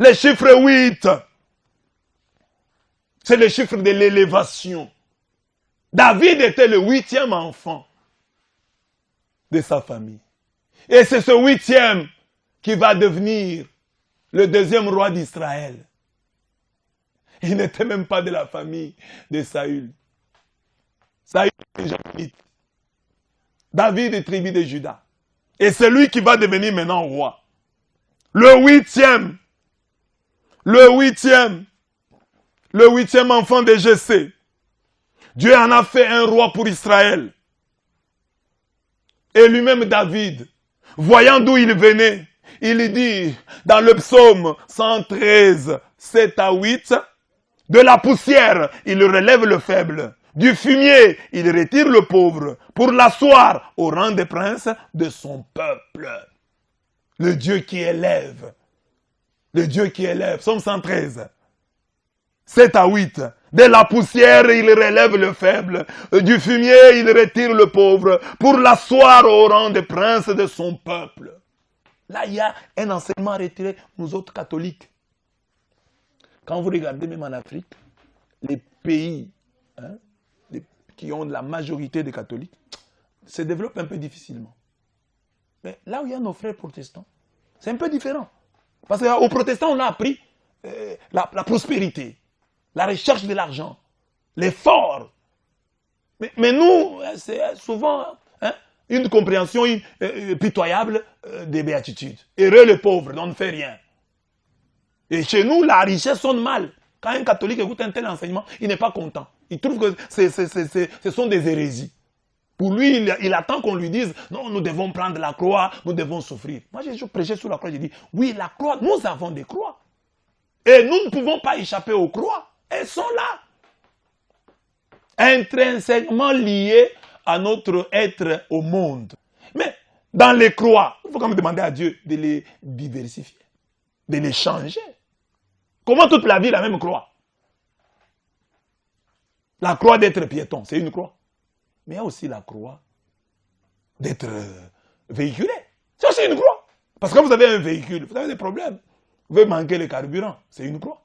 Le chiffre 8, c'est le chiffre de l'élévation. David était le 8e enfant de sa famille. Et c'est ce 8e qui va devenir le 2e roi d'Israël. Il n'était même pas de la famille de Saül. Saül est Benjaminite. David est tribu de Juda. Et c'est lui qui va devenir maintenant roi. Le 8e. Le 8e. Le 8e enfant de Jessé. Dieu en a fait un roi pour Israël. Et lui-même David, voyant d'où il venait, il dit dans le psaume 113, 7 à 8, de la poussière, il relève le faible. Du fumier, il retire le pauvre pour l'asseoir au rang des princes de son peuple. Le Dieu qui élève. Le Dieu qui élève. Psaume 113. 7 à 8. De la poussière, il relève le faible. Du fumier, il retire le pauvre pour l'asseoir au rang des princes de son peuple. Là, il y a un enseignement retiré, nous autres catholiques. Quand vous regardez même en Afrique, les pays qui ont la majorité des catholiques se développent un peu difficilement. Mais là où il y a nos frères protestants, c'est un peu différent. Parce qu'aux protestants, on a appris la prospérité, la recherche de l'argent, l'effort. Mais nous, c'est souvent une compréhension pitoyable des béatitudes. Heureux le pauvre, on ne fait rien. Et chez nous, la richesse sonne mal. Quand un catholique écoute un tel enseignement, il n'est pas content. Il trouve que ce sont des hérésies. Pour lui, il attend qu'on lui dise, non, nous devons prendre la croix, nous devons souffrir. Moi, j'ai prêché sur la croix, j'ai dit, oui, la croix, nous avons des croix. Et nous ne pouvons pas échapper aux croix. Elles sont là. Intrinsèquement liées à notre être au monde. Mais dans les croix, il faut quand même demander à Dieu de les diversifier, de les changer. Comment toute la vie la même croix? La croix d'être piéton, c'est une croix. Mais il y a aussi la croix d'être véhiculé. C'est aussi une croix. Parce que quand vous avez un véhicule, vous avez des problèmes. Vous pouvez manquer le carburant, c'est une croix.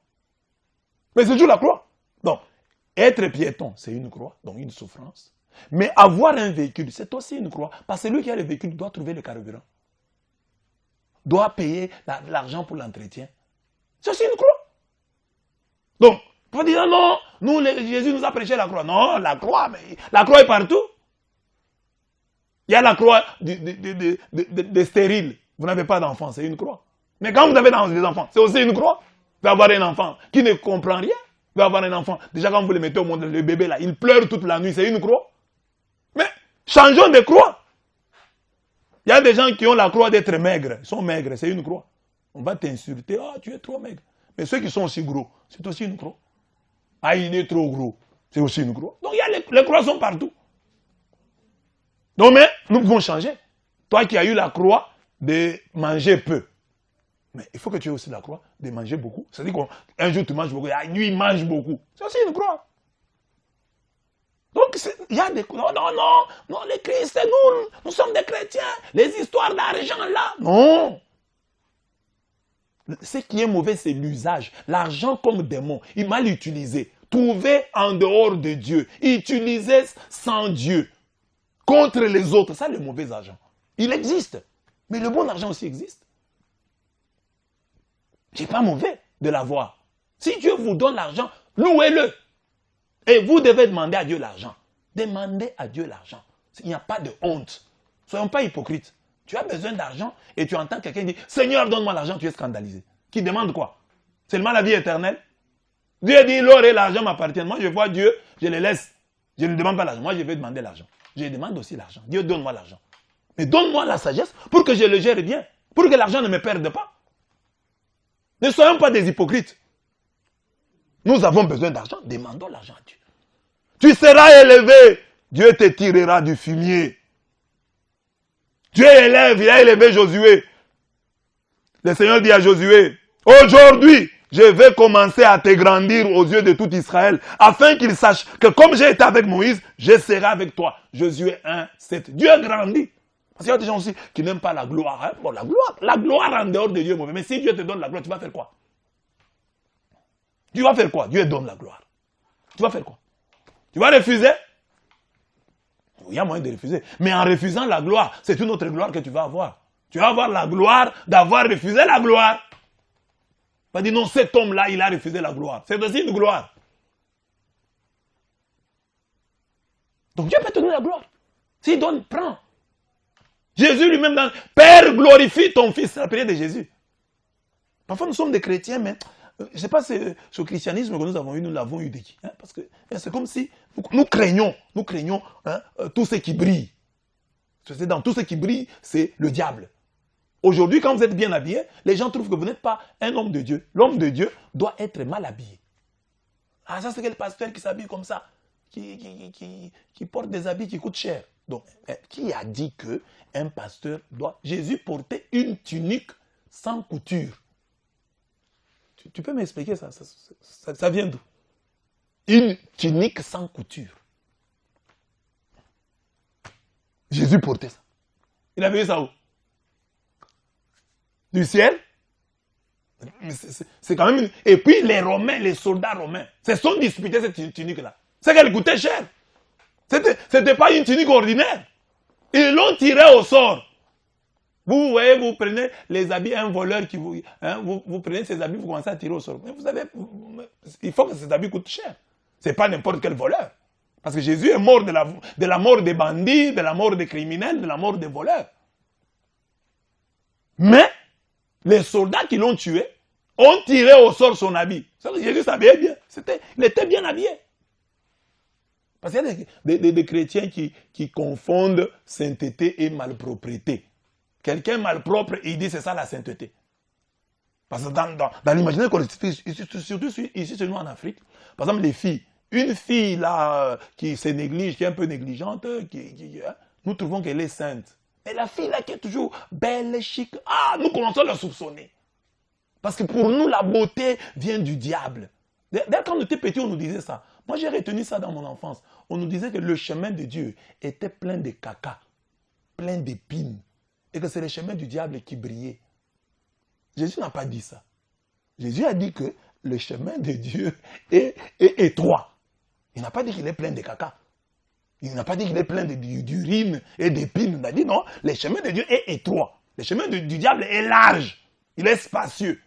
Mais c'est toujours la croix. Donc, être piéton, c'est une croix, donc une souffrance. Mais avoir un véhicule, c'est aussi une croix. Parce que celui qui a le véhicule doit trouver le carburant. Doit payer l'argent pour l'entretien. C'est aussi une croix. Donc, il faut dire non, nous, Jésus nous a prêché la croix. Non, la croix, mais la croix est partout. Il y a la croix de stérile. Vous n'avez pas d'enfant, c'est une croix. Mais quand vous avez des enfants, c'est aussi une croix. Vous pouvez avoir un enfant qui ne comprend rien. Vous pouvez avoir un enfant. Déjà, quand vous le mettez au monde, le bébé là, il pleure toute la nuit, c'est une croix. Mais changeons de croix. Il y a des gens qui ont la croix d'être maigres. Ils sont maigres, c'est une croix. On va t'insulter. Ah, tu es trop maigre. Mais ceux qui sont aussi gros, c'est aussi une croix. Ah, il est trop gros. C'est aussi une croix. Donc, il y a les croix sont partout. Donc, mais nous pouvons changer. Toi qui as eu la croix de manger peu. Mais il faut que tu aies aussi la croix de manger beaucoup. C'est-à-dire qu'un jour tu manges beaucoup, lui il mange beaucoup. C'est aussi une croix. Donc, il y a des... Non, les chrétiens, nous sommes des chrétiens. Les histoires d'argent là, non. Ce qui est mauvais, c'est l'usage. L'argent comme démon, il mal utilisé. Trouvé en dehors de Dieu. Utilisé sans Dieu. Contre les autres. Ça, le mauvais argent. Il existe. Mais le bon argent aussi existe. C'est pas mauvais de l'avoir. Si Dieu vous donne l'argent, louez-le. Et vous devez demander à Dieu l'argent. Demandez à Dieu l'argent. Il n'y a pas de honte. Soyons pas hypocrites. Tu as besoin d'argent et tu entends quelqu'un dire « Seigneur, donne-moi l'argent », tu es scandalisé. Qui demande quoi? Seulement la vie éternelle? Dieu dit « L'or et l'argent m'appartiennent ». Moi, je vois Dieu, je le laisse. Je ne demande pas l'argent. Moi, je vais demander l'argent. Je demande aussi l'argent. Dieu, donne-moi l'argent. Mais donne-moi la sagesse pour que je le gère bien. Pour que l'argent ne me perde pas. Ne soyons pas des hypocrites. Nous avons besoin d'argent. Demandons l'argent à Dieu. Tu seras élevé. Dieu te tirera du fumier. Dieu élève, il a élevé Josué. Le Seigneur dit à Josué, aujourd'hui, je vais commencer à te grandir aux yeux de tout Israël, afin qu'ils sachent que comme j'ai été avec Moïse, je serai avec toi. Josué 1, 7. Dieu grandit. Parce qu'il y a des gens aussi qui n'aiment pas la gloire. Hein? Bon, la gloire en dehors de Dieu est mauvais. Mais si Dieu te donne la gloire, tu vas faire quoi? Tu vas faire quoi? Dieu donne la gloire. Tu vas faire quoi? Tu vas refuser? Il y a moyen de refuser. Mais en refusant la gloire, c'est une autre gloire que tu vas avoir. Tu vas avoir la gloire d'avoir refusé la gloire. On va dire non, cet homme-là, il a refusé la gloire. C'est aussi une gloire. Donc Dieu peut te donner la gloire. S'il donne, prends. Jésus lui-même, dans Père, glorifie ton Fils. C'est la prière de Jésus. Parfois, nous sommes des chrétiens, mais je ne sais pas si ce christianisme que nous avons eu, nous l'avons eu de qui, hein, parce que c'est comme si nous craignons hein, tout ce qui brille. Dans tout ce qui brille, c'est le diable. Aujourd'hui, quand vous êtes bien habillé, les gens trouvent que vous n'êtes pas un homme de Dieu. L'homme de Dieu doit être mal habillé. Ah, ça, c'est quel pasteur qui s'habille comme ça, qui porte des habits qui coûtent cher. Donc, qui a dit qu'un pasteur doit... Jésus portait une tunique sans couture. Tu peux m'expliquer ça? Ça vient d'où? Une tunique sans couture. Jésus portait ça. Il avait vu ça où? Du ciel? C'est quand même... Et puis les Romains, les soldats romains, se sont disputés cette tunique-là. C'est qu'elle coûtait cher. C'était pas une tunique ordinaire. Ils l'ont tirée au sort. Vous voyez, vous prenez les habits, un voleur qui vous... Hein, vous prenez ces habits, vous commencez à tirer au sort. Mais vous savez, il faut que ces habits coûtent cher. Ce n'est pas n'importe quel voleur. Parce que Jésus est mort de la mort des bandits, de la mort des criminels, de la mort des voleurs. Mais, les soldats qui l'ont tué ont tiré au sort son habit. Jésus s'habillait bien. Il était bien habillé. Parce qu'il y a des chrétiens qui confondent sainteté et malpropreté. Quelqu'un malpropre, il dit c'est ça la sainteté. Parce que dans l'imaginaire collectif, surtout ici chez nous en Afrique, par exemple les filles, une fille là qui se néglige, qui est un peu négligente, nous trouvons qu'elle est sainte. Et la fille là qui est toujours belle, chic, nous commençons à la soupçonner. Parce que pour nous, la beauté vient du diable. D'ailleurs, quand on était petit, on nous disait ça. Moi, j'ai retenu ça dans mon enfance. On nous disait que le chemin de Dieu était plein de caca, plein d'épines. Et que c'est le chemin du diable qui brillait. Jésus n'a pas dit ça. Jésus a dit que le chemin de Dieu est étroit. Il n'a pas dit qu'il est plein de caca. Il n'a pas dit qu'il est plein d'urine et d'épines. Il a dit non, le chemin de Dieu est étroit. Le chemin du diable est large. Il est spacieux.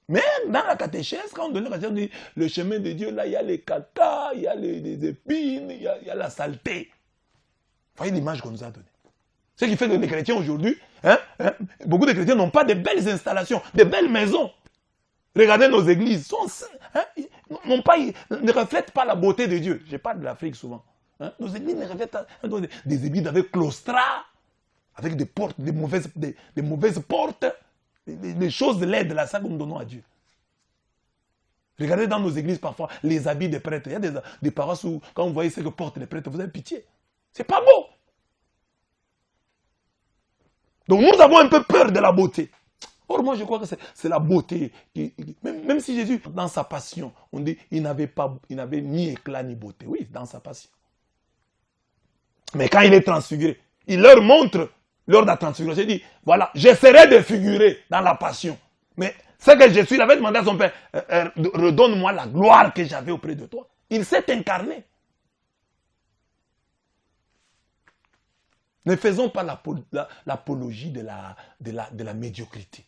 Mais dans la catéchèse, quand on donne la catéchèse, on dit le chemin de Dieu, là, il y a les caca, il y a les épines, il y a la saleté. Vous voyez l'image qu'on nous a donnée. Ce qui fait que les chrétiens aujourd'hui, beaucoup de chrétiens n'ont pas de belles installations, de belles maisons. Regardez nos églises, ne reflètent pas la beauté de Dieu. Je parle de l'Afrique souvent. Nos églises ne reflètent pas des églises avec claustras, avec des portes, des mauvaises portes, des choses laides, là, ça que nous donnons à Dieu. Regardez dans nos églises parfois les habits des prêtres. Il y a des paroisses où, quand vous voyez ce que portent les prêtres, vous avez pitié. C'est pas beau. Donc nous avons un peu peur de la beauté. Or moi je crois que c'est la beauté. Même si Jésus, dans sa passion, on dit il n'avait ni éclat ni beauté. Oui, dans sa passion. Mais quand il est transfiguré, il leur montre, lors de la transfiguration, il dit, voilà, j'essaierai de figurer dans la passion. Mais ce que je suis, il avait demandé à son père, redonne-moi la gloire que j'avais auprès de toi. Il s'est incarné. Ne faisons pas l'apologie de la médiocrité.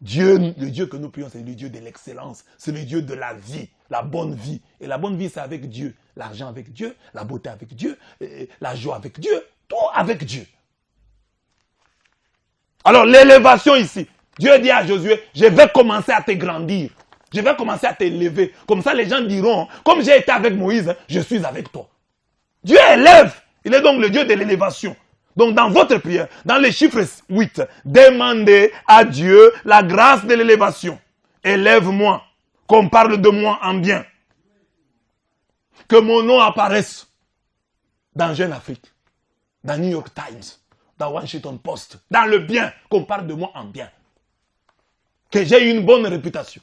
Le Dieu que nous prions, c'est le Dieu de l'excellence. C'est le Dieu de la vie, la bonne vie. Et la bonne vie, c'est avec Dieu. L'argent avec Dieu, la beauté avec Dieu, la joie avec Dieu, tout avec Dieu. Alors l'élévation ici, Dieu dit à Josué, je vais commencer à te grandir. Je vais commencer à t'élever. Comme ça, les gens diront, comme j'ai été avec Moïse, je suis avec toi. Dieu élève. Il est donc le Dieu de l'élévation. Donc dans votre prière, dans les chiffres 8, demandez à Dieu la grâce de l'élévation. Élève-moi, qu'on parle de moi en bien. Que mon nom apparaisse dans Jeune Afrique, dans New York Times, dans Washington Post, dans le bien, qu'on parle de moi en bien. Que j'ai une bonne réputation.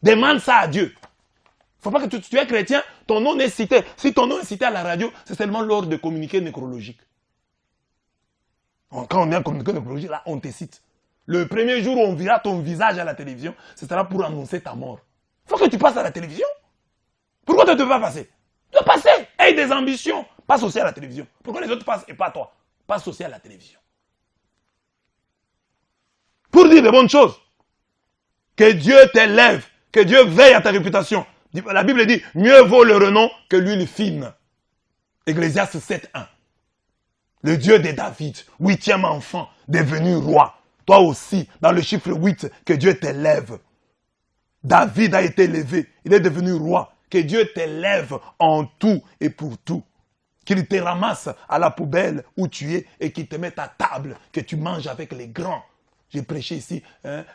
Demande ça à Dieu. Il ne faut pas que tu es chrétien, ton nom est cité. Si ton nom est cité à la radio, c'est seulement lors de communiqués nécrologiques. Quand on est en communiqué nécrologique, là, on te cite. Le premier jour où on verra ton visage à la télévision, ce sera pour annoncer ta mort. faut que tu passes à la télévision. Pourquoi tu ne peux pas passer? Tu dois passer. Aie des ambitions. Passe aussi à la télévision. Pourquoi les autres passent et pas toi? Passe aussi à la télévision. Pour dire de bonnes choses. Que Dieu t'élève. Que Dieu veille à ta réputation. La Bible dit, mieux vaut le renom que l'huile fine. Ecclésiaste 7.1. Le Dieu de David, 8e enfant, devenu roi. Toi aussi, dans le chiffre 8, que Dieu t'élève. David a été élevé. Il est devenu roi. Que Dieu t'élève en tout et pour tout. Qu'il te ramasse à la poubelle où tu es et qu'il te mette à table, que tu manges avec les grands. J'ai prêché ici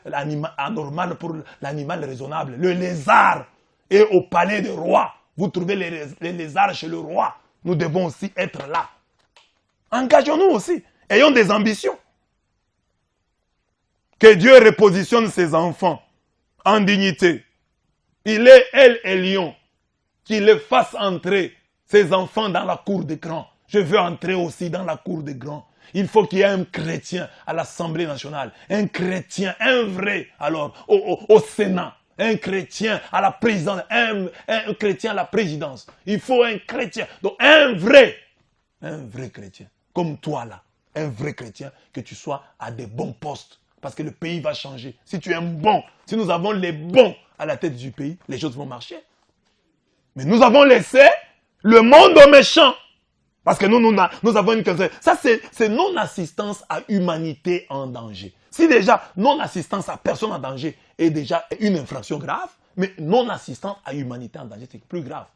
l'animal anormal pour l'animal raisonnable. Le lézard est au palais du roi. Vous trouvez les lézards chez le roi. Nous devons aussi être là. Engageons-nous aussi. Ayons des ambitions. Que Dieu repositionne ses enfants en dignité. Il est, elle et lion. Qu'il les fasse entrer, ses enfants, dans la cour des grands. Je veux entrer aussi dans la cour des grands. Il faut qu'il y ait un chrétien à l'Assemblée nationale. Un chrétien, un vrai, alors, au Sénat. Un chrétien à la présidence. Un chrétien à la présidence. Il faut un chrétien. Donc, un vrai chrétien. Comme toi, là. Un vrai chrétien, que tu sois à des bons postes. Parce que le pays va changer. Si tu es un bon, si nous avons les bons à la tête du pays, les choses vont marcher. Mais nous avons laissé le monde aux méchants. Parce que nous avons une question. Ça, c'est non-assistance à humanité en danger. Si déjà non-assistance à personne en danger est déjà une infraction grave, mais non-assistance à humanité en danger, c'est plus grave.